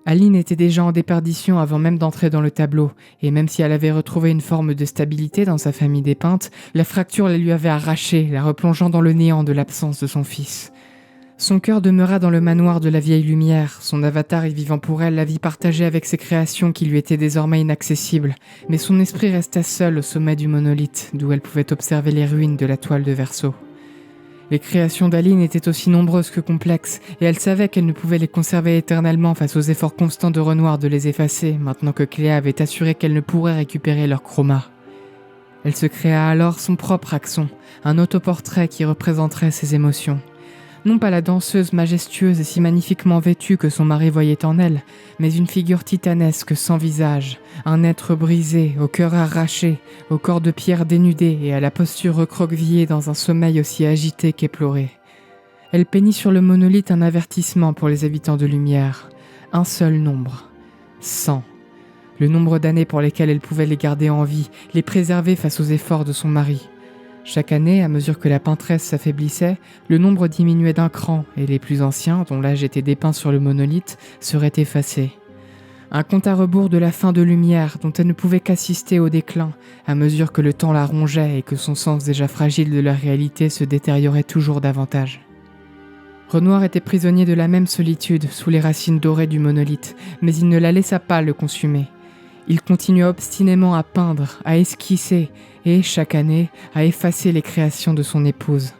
Aline était déjà en déperdition avant même d'entrer dans le tableau, et même si elle avait retrouvé une forme de stabilité dans sa famille dépeinte, la fracture la lui avait arrachée, la replongeant dans le néant de l'absence de son fils. Son cœur demeura dans le manoir de la vieille lumière, son avatar y vivant pour elle la vie partagée avec ses créations qui lui étaient désormais inaccessibles, mais son esprit resta seul au sommet du monolithe, d'où elle pouvait observer les ruines de la toile de Verseau. Les créations d'Aline étaient aussi nombreuses que complexes, et elle savait qu'elle ne pouvait les conserver éternellement face aux efforts constants de Renoir de les effacer, maintenant que Cléa avait assuré qu'elle ne pourrait récupérer leur chroma. Elle se créa alors son propre Axon, un autoportrait qui représenterait ses émotions. Non pas la danseuse majestueuse et si magnifiquement vêtue que son mari voyait en elle, mais une figure titanesque sans visage, un être brisé, au cœur arraché, au corps de pierre dénudé et à la posture recroquevillée dans un sommeil aussi agité qu'éploré. Elle peignit sur le monolithe un avertissement pour les habitants de Lumière, un seul nombre, 100. Le nombre d'années pour lesquelles elle pouvait les garder en vie, les préserver face aux efforts de son mari. Chaque année, à mesure que la peintresse s'affaiblissait, le nombre diminuait d'un cran et les plus anciens, dont l'âge était dépeint sur le monolithe, seraient effacés. Un compte à rebours de la fin de Lumière dont elle ne pouvait qu'assister au déclin, à mesure que le temps la rongeait et que son sens déjà fragile de la réalité se détériorait toujours davantage. Renoir était prisonnier de la même solitude sous les racines dorées du monolithe, mais il ne la laissa pas le consumer. Il continua obstinément à peindre, à esquisser et, chaque année, à effacer les créations de son épouse.